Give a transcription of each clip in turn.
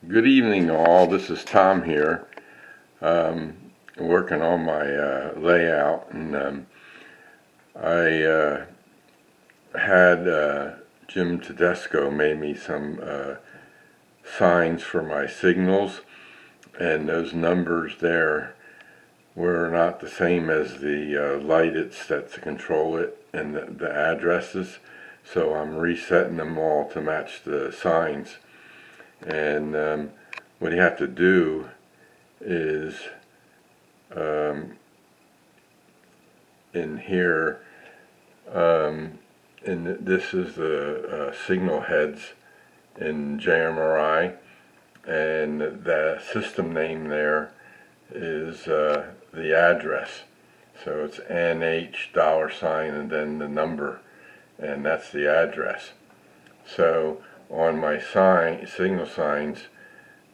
Good evening all, this is Tom here, working on my layout, and I had Jim Tedesco made me some signs for my signals, and those numbers there were not the same as the light it's set to control it and the addresses, so I'm resetting them all to match the signs. And what you have to do is in here, and this is the signal heads in JMRI, and the system name there is the address. So it's NH $ and then the number, and that's the address. So on my signal signs,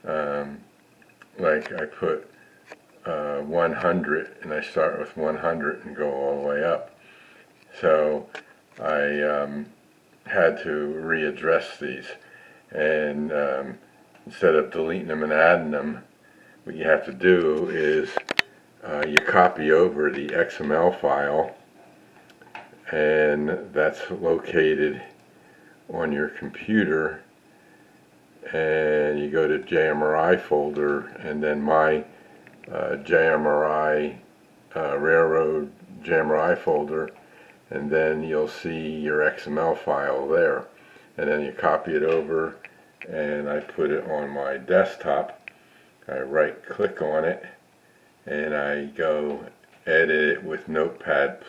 like I put 100, and I start with 100 and go all the way up. So I had to readdress these, and instead of deleting them and adding them, what you have to do is you copy over the XML file, and that's located on your computer, and you go to JMRI folder, and then my JMRI railroad JMRI folder, and then you'll see your XML file there, and then you copy it over, and I put it on my desktop. I right click on it, and I go edit it with Notepad++,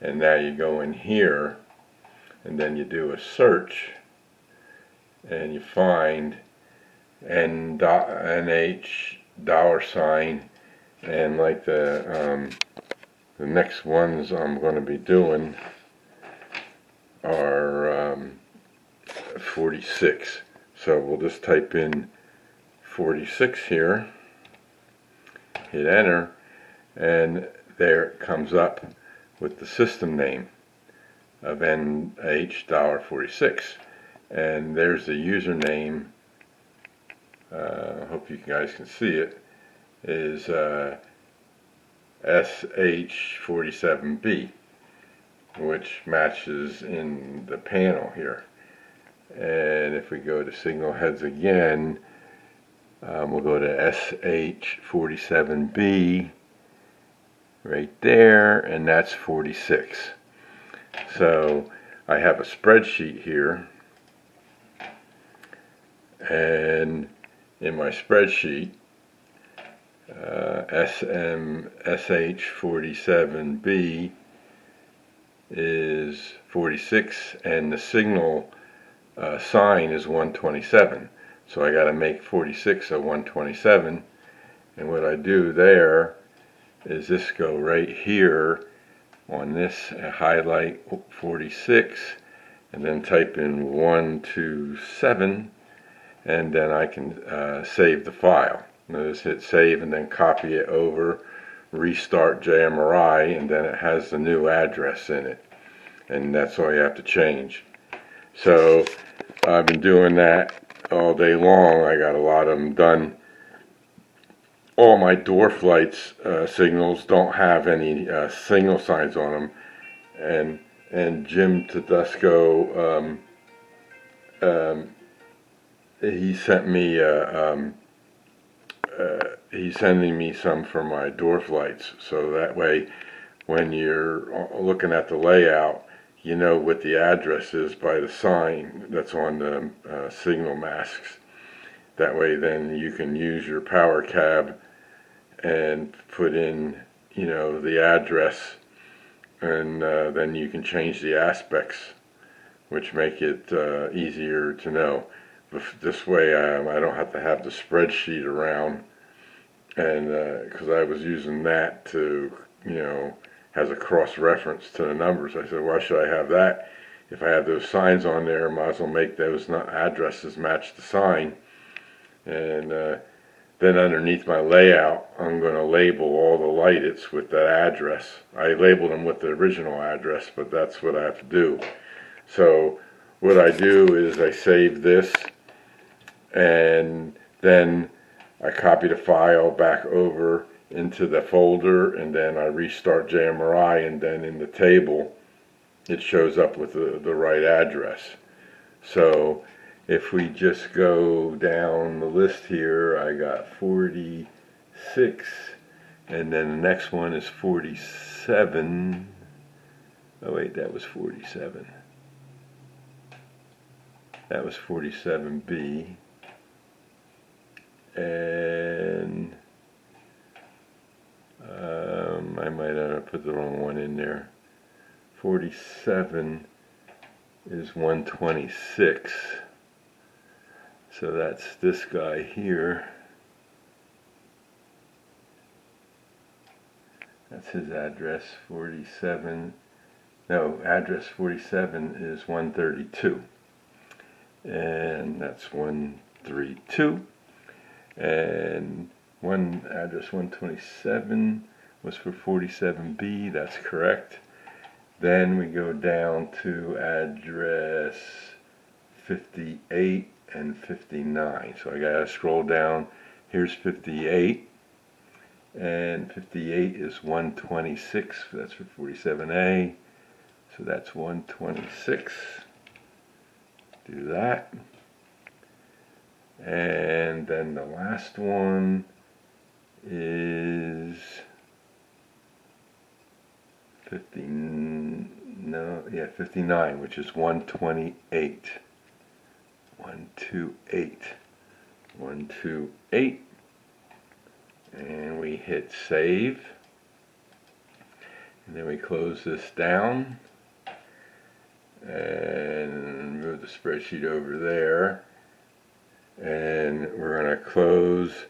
and now you go in here, and then you do a search, and you find NH $, and like the next ones I'm going to be doing are 46. So we'll just type in 46 here, hit enter, and there it comes up with the system name of NH $46, and there's the username. I hope you guys can see it, is SH47B, which matches in the panel here. And if we go to signal heads again, we'll go to SH47B right there, and that's 46. So I have a spreadsheet here, and in my spreadsheet, SH47B is 46, and the signal sign is 127. So I got to make 46 a 127, and what I do there is just go right here on this, highlight 46, and then type in 127, and then I can save the file. Just hit save and then copy it over, restart JMRI, and then it has the new address in it, and that's all you have to change. So I've been doing that all day long. I got a lot of them done. All my door flights signals don't have any signal signs on them, and Jim Tedesco, he sent me he's sending me some for my door flights, so that way when you're looking at the layout, you know what the address is by the sign that's on the signal masks. That way then you can use your power cab and put in, you know, the address, and then you can change the aspects, which make it easier to know. This way I don't have to have the spreadsheet around, and because I was using that to, you know, has a cross-reference to the numbers. I said, why should I have that? If I have those signs on there, I might as well make those addresses match the sign. And then underneath my layout, I'm going to label all the lights with that address. I labeled them with the original address, but that's what I have to do. So what I do is I save this, and then I copy the file back over into the folder, and then I restart JMRI, and then in the table it shows up with the right address. So if we just go down the list here, I got 46, and then the next one is 47. Oh wait, that was 47. That was 47B. And I might have put the wrong one in there. 47 is 126. So that's this guy here. That's his address, 47. No, address 47 is 132. And that's 132. And address 127 was for 47B, that's correct. Then we go down to address 58 and 59. So I gotta scroll down. Here's 58, and 58 is 126. That's for 47A. So that's 126. Do that. And then the last one is 59, which is 128. 128. 128. And we hit save. And then we close this down and move the spreadsheet over there. And we're going to close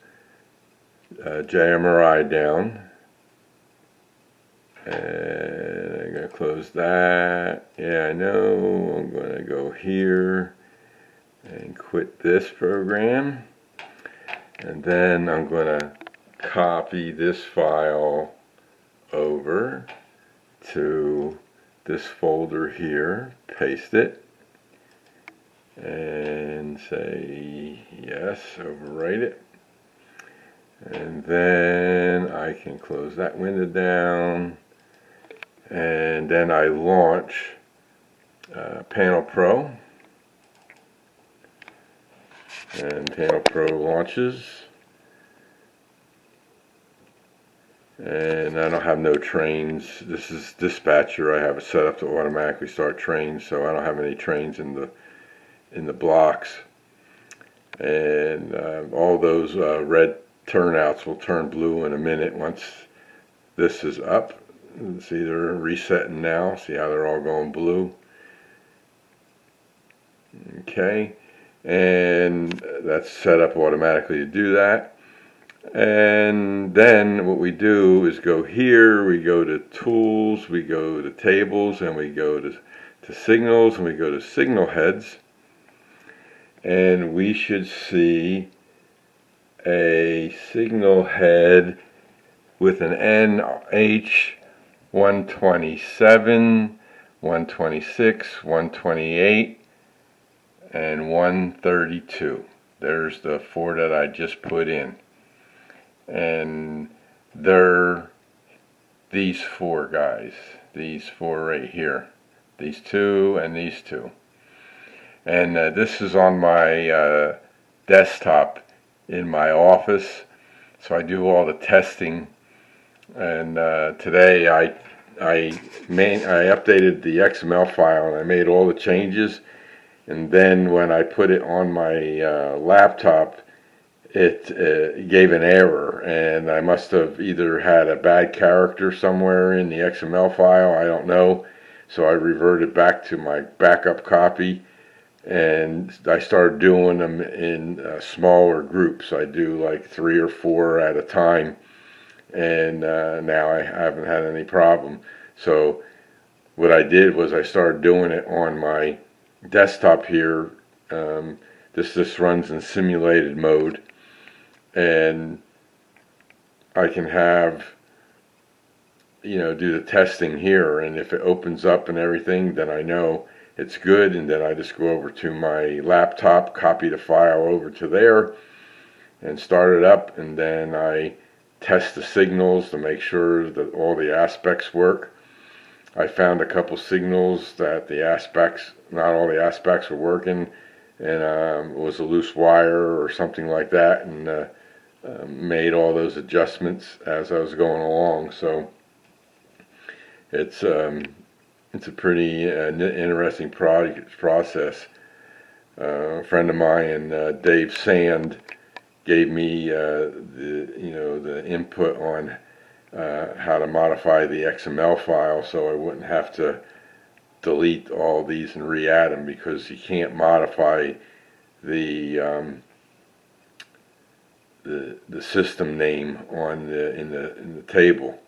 JMRI down. And I'm going to close that. Yeah, I know. I'm going to go here and quit this program. And then I'm going to copy this file over to this folder here, paste it, and say yes, overwrite it. And then I can close that window down, and then I launch Panel Pro, and Panel Pro launches, and I don't have no trains. This is dispatcher. I have it set up to automatically start trains, so I don't have any trains in the blocks. And all those red turnouts will turn blue in a minute once this is up. See, they're resetting now. See how they're all going blue? Okay, and that's set up automatically to do that. And then what we do is go here, we go to tools, we go to tables, and we go to signals, and we go to signal heads, and we should see a signal head with an NH 127, 126, 128, and 132. There's the four that I just put in. And they're these four guys, these four right here, these two and these two. And this is on my desktop in my office, so I do all the testing. And today I updated the XML file, and I made all the changes. And then when I put it on my laptop, it gave an error, and I must have either had a bad character somewhere in the XML file, I don't know. So I reverted back to my backup copy, and I started doing them in smaller groups. I do like 3 or 4 at a time, and now I haven't had any problem. So what I did was I started doing it on my desktop here. This runs in simulated mode, and I can have, do the testing here, and if it opens up and everything, then I know it's good, and then I just go over to my laptop, copy the file over to there, and start it up, and then I test the signals to make sure that all the aspects work. I found a couple signals that not all the aspects were working, and it was a loose wire or something like that, and made all those adjustments as I was going along. So it's a pretty interesting process. A friend of mine, Dave Sand, gave me the input on how to modify the XML file, so I wouldn't have to delete all these and re-add them, because you can't modify the system name on in the table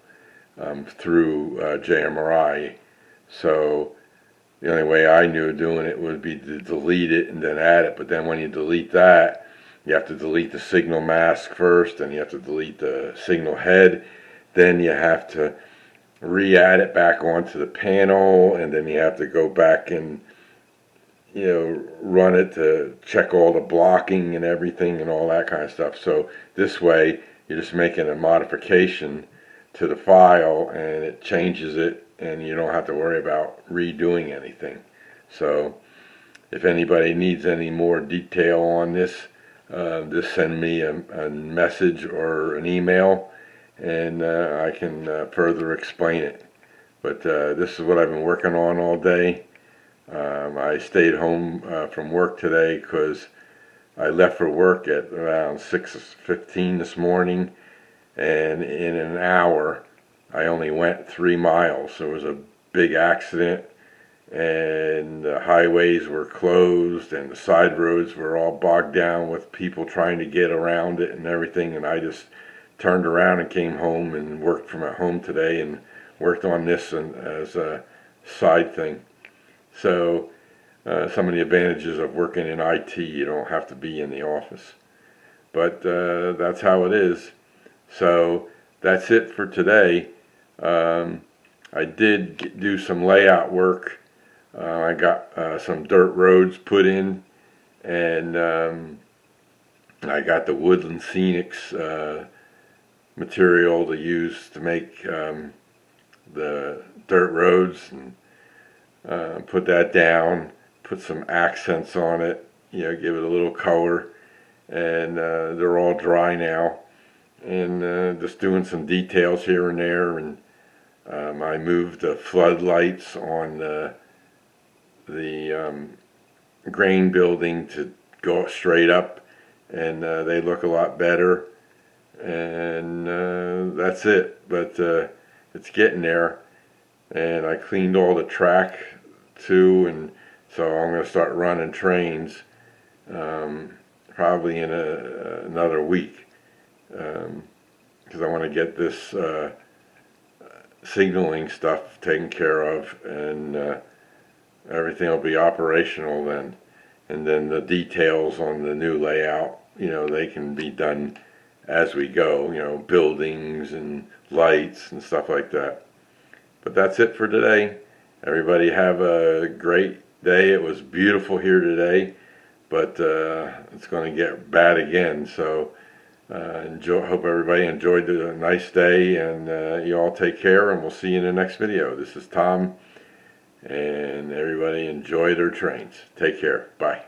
through JMRI. So the only way I knew of doing it would be to delete it and then add it. But then when you delete that, you have to delete the signal mask first, and you have to delete the signal head. Then you have to re-add it back onto the panel, and then you have to go back and run it to check all the blocking and everything and all that kind of stuff. So this way you're just making a modification to the file, and it changes it, and you don't have to worry about redoing anything. So if anybody needs any more detail on this, just send me a message or an email, and I can further explain it. But this is what I've been working on all day. I stayed home from work today because I left for work at around 6:15 this morning, and in an hour I only went 3 miles. There was a big accident, and the highways were closed, and the side roads were all bogged down with people trying to get around it and everything, and I just turned around and came home and worked from at home today, and worked on this as a side thing. So some of the advantages of working in IT, you don't have to be in the office. But that's how it is. So that's it for today. I did do some layout work. I got some dirt roads put in, and I got the Woodland Scenics material to use to make the dirt roads, and put that down, put some accents on it, give it a little color, and they're all dry now, and just doing some details here and there. And I moved the floodlights on the grain building to go straight up, and they look a lot better, and that's it. But it's getting there, and I cleaned all the track too, and so I'm going to start running trains probably in another week, because I want to get this signaling stuff taken care of, and everything will be operational then. And then the details on the new layout, they can be done as we go, buildings and lights and stuff like that. But that's it for today. Everybody have a great day. It was beautiful here today, but it's going to get bad again. So hope everybody enjoyed the nice day, and you all take care, and we'll see you in the next video. This is Tom, and everybody enjoy their trains. Take care. Bye.